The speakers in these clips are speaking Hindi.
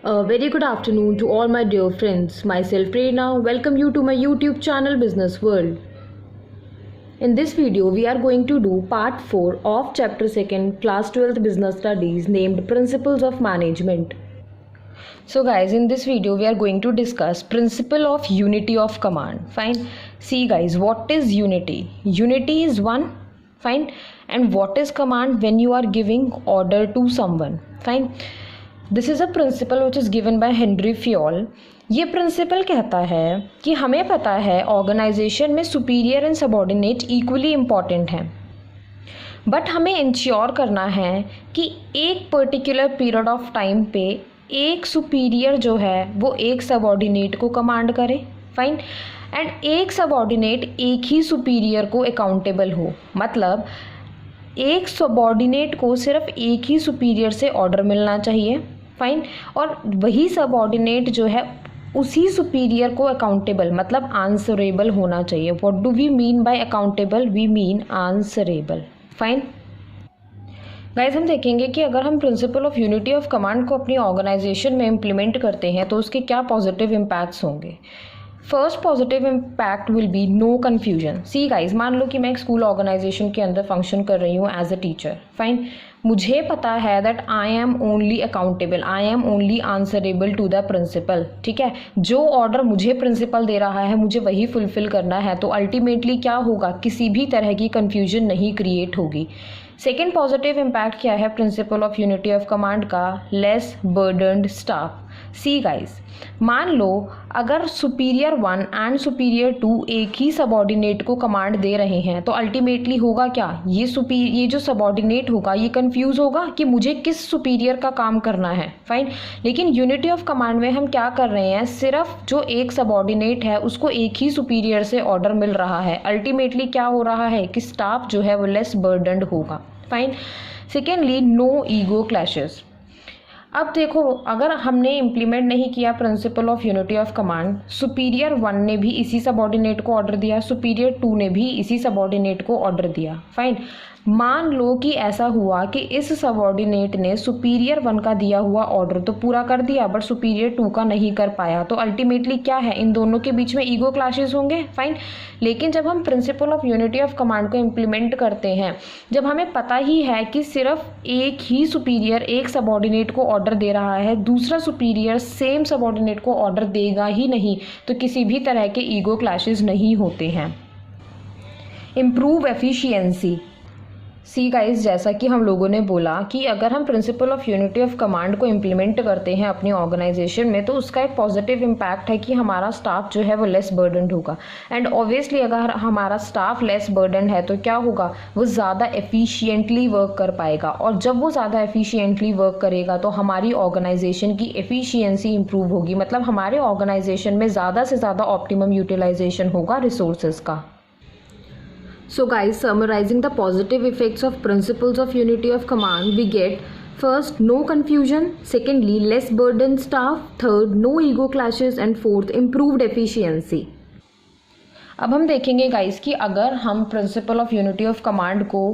A very good afternoon to all my dear friends. Myself Prerna, welcome you to my YouTube channel Business World. In this video, we are going to do part 4 of chapter 2nd class 12th business studies named Principles of Management. So guys, in this video we are going to discuss principle of unity of command. Fine. See guys, what is unity? Unity is one. Fine. And what is command? When you are giving order to someone. Fine. This is a principal which is given by Henry Fayol. ये प्रिंसिपल कहता है कि हमें पता है ऑर्गेनाइजेशन में superior and subordinate equally important हैं, बट हमें इंश्योर करना है कि एक पर्टिकुलर पीरियड ऑफ टाइम पे एक सुपीरियर जो है वो एक सबॉर्डिनेट को कमांड करे. फाइन. एंड एक सबॉर्डिनेट एक ही सुपीरियर को अकाउंटेबल हो. मतलब एक सबॉर्डिनेट को सिर्फ एक ही सुपीरियर से ऑर्डर मिलना चाहिए. फाइन. और वही सबॉर्डिनेट जो है उसी सुपीरियर को अकाउंटेबल मतलब आंसरेबल होना चाहिए. What do we mean by accountable? We mean answerable. Fine. Guys, हम देखेंगे कि अगर हम principle of unity of command को अपनी ऑर्गेनाइजेशन में इम्प्लीमेंट करते हैं तो उसके क्या पॉजिटिव इम्पैक्ट्स होंगे. First positive impact will be no confusion. See guys, मान लो कि मैं एक स्कूल ऑर्गेनाइजेशन के अंदर फंक्शन कर रही हूँ एज अ टीचर. फाइन. मुझे पता है that I am only accountable, I am only answerable to the principal. ठीक है. जो ऑर्डर मुझे प्रिंसिपल दे रहा है मुझे वही फुलफिल करना है. तो अल्टीमेटली क्या होगा, किसी भी तरह की कन्फ्यूजन नहीं क्रिएट होगी. सेकेंड पॉजिटिव इम्पैक्ट क्या है principle of unity of command का? Less burdened staff. See guys, मान लो अगर सुपीरियर 1 एंड सुपीरियर 2 एक ही सबॉर्डिनेट को कमांड दे रहे हैं तो अल्टीमेटली होगा क्या, ये जो सबॉर्डिनेट होगा ये कंफ्यूज होगा कि मुझे किस सुपीरियर का काम करना है. फाइन. लेकिन यूनिटी ऑफ कमांड में हम क्या कर रहे हैं, सिर्फ जो एक सबॉर्डिनेट है उसको एक ही सुपीरियर से ऑर्डर मिल रहा है. अल्टीमेटली क्या हो रहा है कि स्टाफ जो है वो लेस बर्डन्ड होगा. Fine. Secondly, no ego clashes. अब देखो, अगर हमने इम्प्लीमेंट नहीं किया principle of unity of command, superior 1 ने भी इसी सबॉर्डिनेट को ऑर्डर दिया, सुपीरियर 2 ने भी इसी सबॉर्डिनेट को ऑर्डर दिया. फाइन. मान लो कि ऐसा हुआ कि इस सबॉर्डिनेट ने सुपीरियर 1 का दिया हुआ ऑर्डर तो पूरा कर दिया बट सुपीरियर 2 का नहीं कर पाया. तो अल्टीमेटली क्या है, इन दोनों के बीच में ईगो क्लैशेस होंगे. फाइन. लेकिन जब हम principle of unity of command को इम्प्लीमेंट करते हैं, जब हमें पता ही है कि सिर्फ एक ही सुपीरियर एक सबॉर्डिनेट को ऑर्डर दे रहा है, दूसरा सुपीरियर सेम सबॉर्डिनेट को ऑर्डर देगा ही नहीं, तो किसी भी तरह के ईगो क्लैशेस नहीं होते हैं. Improve efficiency. सी गाइस, जैसा कि हम लोगों ने बोला कि अगर हम principle of unity of command को इम्प्लीमेंट करते हैं अपनी ऑर्गेनाइजेशन में तो उसका एक पॉजिटिव इम्पैक्ट है कि हमारा स्टाफ जो है वो लेस बर्डन्ड होगा. एंड ऑब्वियसली अगर हमारा स्टाफ लेस बर्डन्ड है तो क्या होगा, वो ज़्यादा एफिशिएंटली वर्क कर पाएगा. और जब वो ज़्यादा एफिशिएंटली वर्क करेगा तो हमारी ऑर्गेनाइजेशन की एफिशिएंसी इंप्रूव होगी. मतलब हमारे ऑर्गेनाइजेशन में ज़्यादा से ज़्यादा ऑप्टिमम यूटिलाइजेशन होगा रिसोर्सेज का. So guys, summarizing the positive effects of principles of unity of command, we get first, no confusion. Secondly, less burdened staff. Third, no ego clashes. And fourth, improved efficiency. अब हम देखेंगे गाइस कि अगर हम principle of unity of command को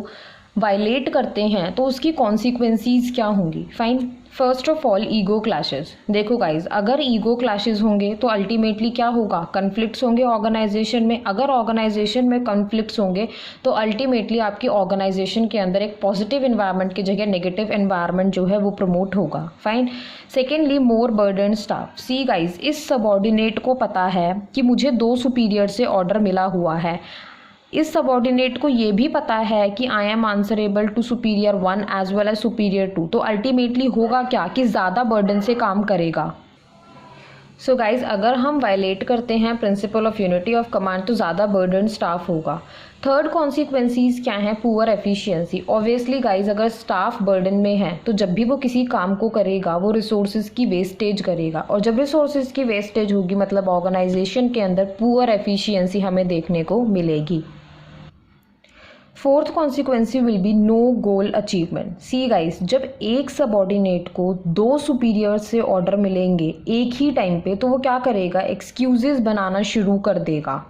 वायलेट करते हैं तो उसकी कॉन्सिक्वेंसीज क्या होंगी. Fine. First of all, ego clashes. देखो गाइज, अगर ईगो क्लैशेस होंगे तो अल्टीमेटली क्या होगा, कन्फ्लिक्ट्स होंगे ऑर्गेनाइजेशन में. अगर ऑर्गेनाइजेशन में कन्फ्लिक्ट्स होंगे तो अल्टीमेटली आपकी ऑर्गेनाइजेशन के अंदर एक पॉजिटिव एनवायरनमेंट की जगह नेगेटिव एनवायरनमेंट जो है वो प्रमोट होगा. फाइन. सेकेंडली, मोर बर्डन स्टाफ. सी गाइज, इस सबॉर्डिनेट को पता है कि मुझे 2 सुपीरियर से ऑर्डर मिला हुआ है. इस सबॉर्डिनेट को ये भी पता है कि I am answerable to superior 1 as well as superior 2. तो अल्टीमेटली होगा क्या कि ज़्यादा बर्डन से काम करेगा. सो गाइज, अगर हम वायलेट करते हैं principal of unity of command तो ज़्यादा बर्डन स्टाफ होगा. थर्ड कॉन्सिक्वेंसीज क्या हैं, पुअर एफिशिएंसी. ऑब्वियसली गाइज, अगर स्टाफ बर्डन में है तो जब भी वो किसी काम को करेगा वो रिसोर्सेज की वेस्टेज करेगा. और जब रिसोर्सेज की वेस्टेज होगी मतलब ऑर्गेनाइजेशन के अंदर पुअर एफिशिएंसी हमें देखने को मिलेगी. Fourth consequence will be no goal achievement. See guys, जब एक सबॉर्डिनेट को 2 सुपीरियर से ऑर्डर मिलेंगे एक ही टाइम पे तो वो क्या करेगा, एक्सक्यूजेस बनाना शुरू कर देगा.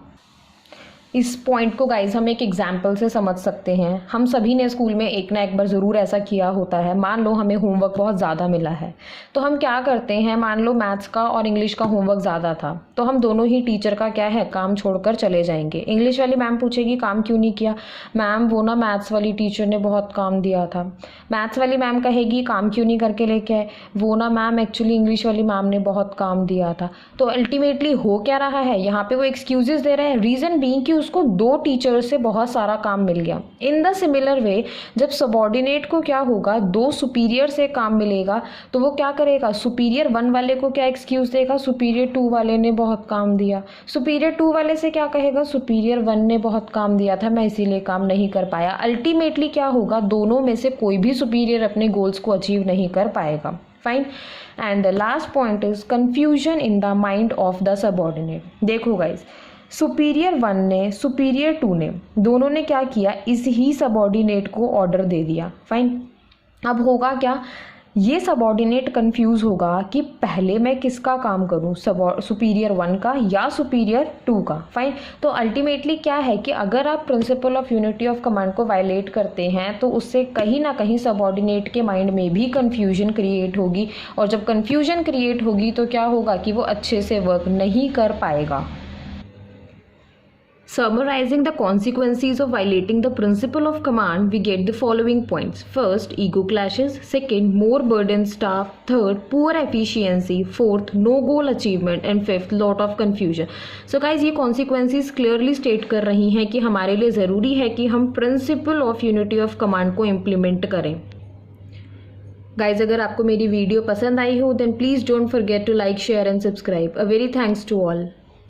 इस पॉइंट को गाइज हम एक एग्जाम्पल से समझ सकते हैं। हम सभी ने स्कूल में एक ना एक बार ज़रूर ऐसा किया होता है। मान लो हमें होमवर्क बहुत ज़्यादा मिला है, तो हम क्या करते हैं, मान लो मैथ्स का और इंग्लिश का होमवर्क ज़्यादा था, तो हम दोनों ही टीचर का क्या है, काम छोड़कर चले जाएंगे। इंग्लिश वाली मैम पूछेगी काम क्यों नहीं किया, मैम वो ना मैथ्स वाली टीचर ने बहुत काम दिया था। मैथ्स वाली मैम कहेगी काम क्यों नहीं करके लेके आए, वो ना मैम एक्चुअली इंग्लिश वाली मैम ने बहुत काम दिया था। तो अल्टीमेटली हो क्या रहा है, यहाँ पे वो एक्सक्यूजेस दे रहे हैं, रीज़न बीइंग कि उसको दो टीचर से बहुत सारा काम मिल गया। इन द सिमिलर वे जब सबॉर्डिनेट को क्या होगा, दो सुपीरियर से काम मिलेगा, तो वो क्या करेगा, सुपीरियर 1 वाले को क्या एक्सक्यूज देगा, सुपीरियर 2 वाले ने बहुत काम दिया। सुपीरियर 2 वाले से क्या कहेगा, सुपीरियर 1 ने बहुत काम दिया था, मैं इसीलिए काम नहीं कर पाया। अल्टीमेटली क्या होगा, दोनों में से कोई भी सुपीरियर अपने गोल्स को अचीव नहीं कर पाएगा। Fine. And the last point is confusion in the mind of the subordinate. देखो गाइज, सुपीरियर 1 ने सुपीरियर 2 ने दोनों ने क्या किया, इस ही सबॉर्डिनेट को ऑर्डर दे दिया। फाइन। अब होगा क्या, ये सबॉर्डिनेट कंफ्यूज होगा कि पहले मैं किसका काम करूं, सुपीरियर 1 का या सुपीरियर 2 का। फाइन। तो अल्टीमेटली क्या है कि अगर आप principal of unity of command को वायलेट करते हैं तो उससे कहीं ना कहीं सबॉर्डिनेट के माइंड में भी कंफ्यूजन क्रिएट होगी, और जब कंफ्यूजन क्रिएट होगी तो क्या होगा कि वो अच्छे से वर्क नहीं कर पाएगा। Summarizing the consequences of violating the principle of command, we get the following points. First, ego clashes. Second, more burdened staff. Third, poor efficiency. Fourth, no goal achievement. And fifth, lot of confusion. So guys, ये consequences clearly state कर रही हैं कि हमारे लिए ज़रूरी है कि हम principle of unity of command को implement करें। Guys, अगर आपको मेरी वीडियो पसंद आई हो then please don't forget to like, share and subscribe. A very thanks to all.